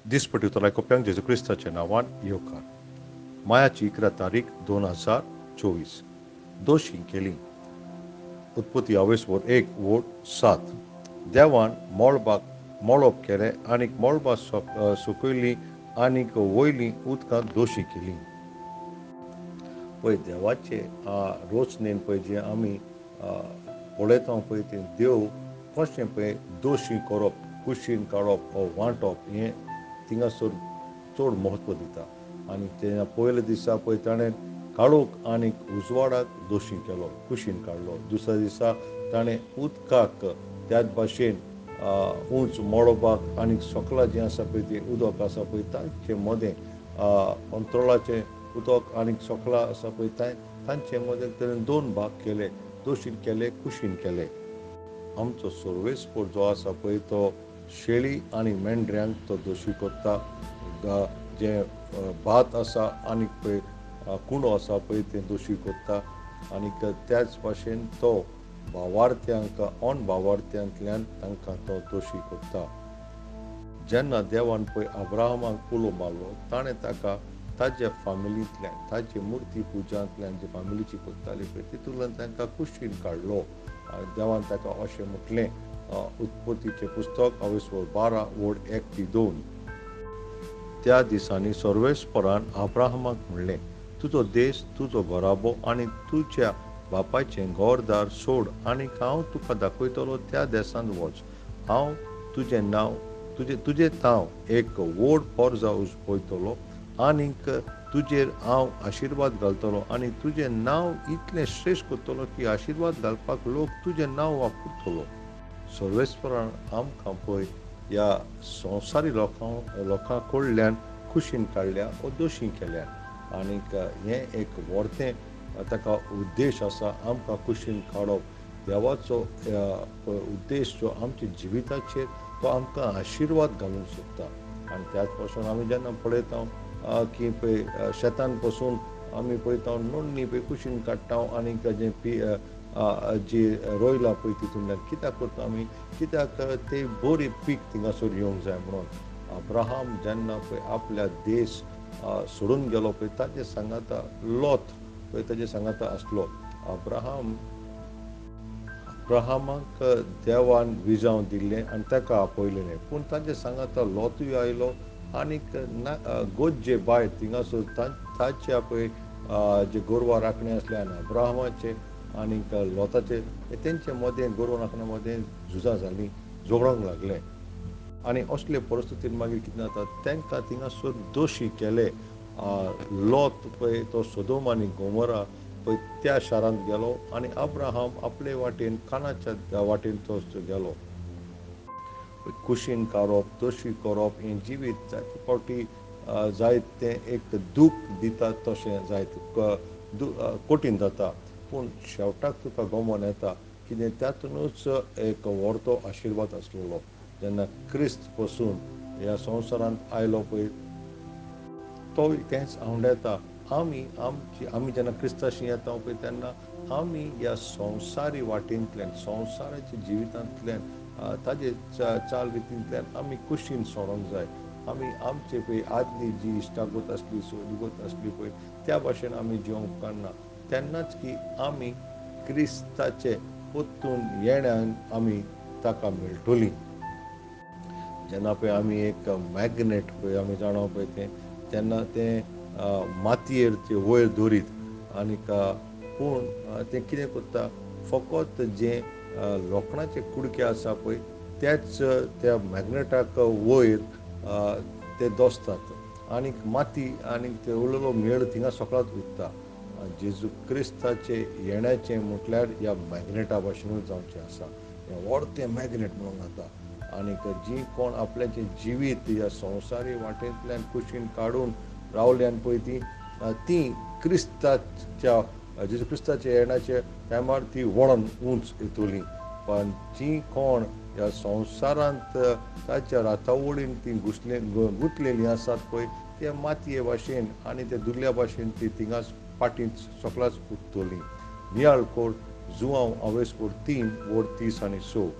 दिसपट्टी कोप्यांक जेजू क्रिस्ताच्या नांवान येवकार. मायाची 11 तारीख 2024. दोशी केली. उत्पत्ती 1:1-7. देवान मळप केले आनीक मळबा सुकयली आनीक वयली उदकांत दोशी केली. पळय देवाचे रोचणेन पळय जे आमी पळयता पळय तें देव कशें पळय दोशी करप, कुशीन काडप वा वांटप हें थिंगासर चड म्हत्व दिता. आनी ते पयले दिसा पळय ताणें काळोख आनीक उजवाडाक दोशी केलो, कुशीन काडलो. दुसऱ्या दिसा ताणें उदकाक त्याच भाशेन उंच मळबाक आनीक सकला जें आसा पळय तें उदक आसा पळय तांचे मदें अंतरोळाचें उदक आनीक सकला आसा पळय तांचे मदें ताणें 2 भाग केले, दोशीन केले, कुशीन केले. आमचो सर्वेस्पर जो आसा पळय तो शेळी आनी मेंढऱ्यांक तो दोशी करता. जे भात आसा आनीक पळय कुंडो आसा पळय तें दोशी करता. आनीक त्याच भाशेन तो भावार्थ्यांक भावार्थ्यांतल्यान तांकां तो दोशी करता. जेन्ना देवान पळय अब्राहमाक उलो मारलो ताणें ताका ताज्या फामिलींतल्यान, ताजे मुर्ती पुजांतल्यान जे फामिलीची करताली पळय तितूंतल्यान तांकां कुशीन काडलो. देवान ताका अशें म्हटलें. उत्पत्तीचें पुस्तक 12:1-2. त्या दिसांनी सर्वेस्परान अब्राहमाक म्हणलें, तुजो देश, तुजो घोराबो आनी तुज्या बापायचें घरदार सोड आनीक हांव तुका दाखयतलो त्या देशांत वच. हांव तुजें नांव एक व्हड पोरजा पयतलो आनीक तुजेर हांव आशिर्वाद घालतलो आनी तुजें नांव इतलें श्रेश्ठ करतलो की आशिर्वाद घालपाक लोक तुजें नांव वापरतलो. सर्वेस्परान आमकां पळय ह्या संवसारी लोकां कडल्यान कुशीन काडल्या वा दोशी केल्या. आनीक हें एक व्हडलें ताका उद्देश आसा आमकां कुशीन काडप. देवाचो उद्देश जो आमच्या जिविताचेर तो आमकां आशिर्वाद घालूंक सोदता. आनी त्याच पासून आमी जेन्ना पळयता की पळय शेतान पसून आमी पळयता नोंदणी पळय कुशीन काडटा आनीक जी रोयलां पळय तितूंतल्यान कित्याक करता आमी, कित्याक ते बरी पीक थिंगासर येवंक जाय म्हणून. अब्राहम जेन्ना पळय आपल्या देश सोडून गेलो पळय ताजे सांगाता लोत पळय ताजे सांगाता आसलो. अब्राहमाक देवान विजाव दिल्लें आनी ताका आपयलेलें, पूण ताजे सांगाता लोतूय आयलो आनीक गोज्जे भायर थिंगासर ताच्या पळय जे गोरवां राखणे आसल्यान अब्राहमाचे आनीक लोताचे तेंचे मदें गोरवां राखण्या मदें झुजां जालीं, झगडोंक लागले. आनी असले परिस्थितीन मागीर कितें जाता तांकां थिंगासर दोशी केले. लोत पळय तो सोदोम आनी गोमोरा पळय त्या शारांत गेलो आनी अब्राहम आपले वाटेन कानाच्या वाटेन तो गेलो. कुशीन काडप, दोशी करप हें जिवीत जायते फावटी जायतें एक दूख दिता तशें जायत कठीण जाता. पूण शेवटाक तुका गमोन येता कितें तातुंतूच एक व्हडलो आशिर्वाद आसलेलो. जेन्ना क्रिस्त पसून ह्या संवसारांत आयलो पळय तोय तेंच आवंडेता. आमी जेन्ना क्रिस्ताशी येता पळय तेन्ना आमी ह्या संवसारी वाटेंतल्यान, संवसाराच्या जिवितांतल्यान, ताजे चाल रितींतल्यान आमी कुशीन सोडूंक जाय. आमी आमचे पळय आदली जी इश्टागत आसली, सोयरीगत आसली पळय त्या भाशेन आमी जिवंक उपकारना. तेन्नाच की आमी क्रिस्ताचे परतून येण्यान आमी ताका मेळटलीं. जेन्ना पळय आमी एक मॅग्नेट पळय आमी जाणा पळय तें तेन्ना तें मातयेर ते वयर दवरीत आनीक पूण तें कितें करता फकत जे लोखणाचे कुडके आसा पळय तेच त्या मॅग्नेटाक वयर ते दोसतात आनीक माती आनीक ते उरलेलो मेळ थिंगा सकलात उरता. जेजू क्रिस्ताचे येण्याचें म्हटल्यार ह्या मॅग्नेटा भाशेनूच जावचें आसा. हें व्हडलें मॅग्नेट म्हणून जाता. आनीक जीं कोण आपल्याचें जिवीत ह्या संवसारी वाटेंतल्यान कुशीन काडून रावल्यान पळय तीं जेजू क्रिस्ताच्या येण्याच्या टायमार ती वळोन उंच येतलीं. पण जीं कोण ह्या संवसारांत ताच्या रातावळीन तीं गुंतलेलीं आसात पळय ते मातये भाशेन आनी ते दुर्ल्या भाशेन तीं थिंगाच पाटींत सकलाच उरतलीं. नियाळ कोर जुवांव 3:30-6.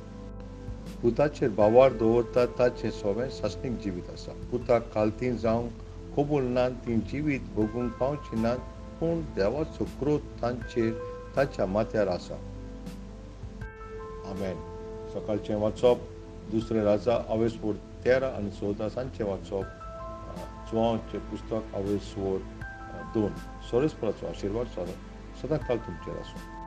पुताचेर बावार दवरता ताचें सोवें सासणीक जिवीत आसा. पुताक कालतीं जावंक कबूल नात तीं जिवीत भोगूंक पावचीं नात, पूण देवाचो क्रोध तांच्या माथ्यार आसा. आमेन. सकाळचें वाचप दुसरें राजा आवेसवड 13 आनी 14. सांजचें वाचप चोवाचें पुस्तक आवेसवड 2. सोरेस्पराचो आशिर्वाद सदांच काल तुमचेर आसूं.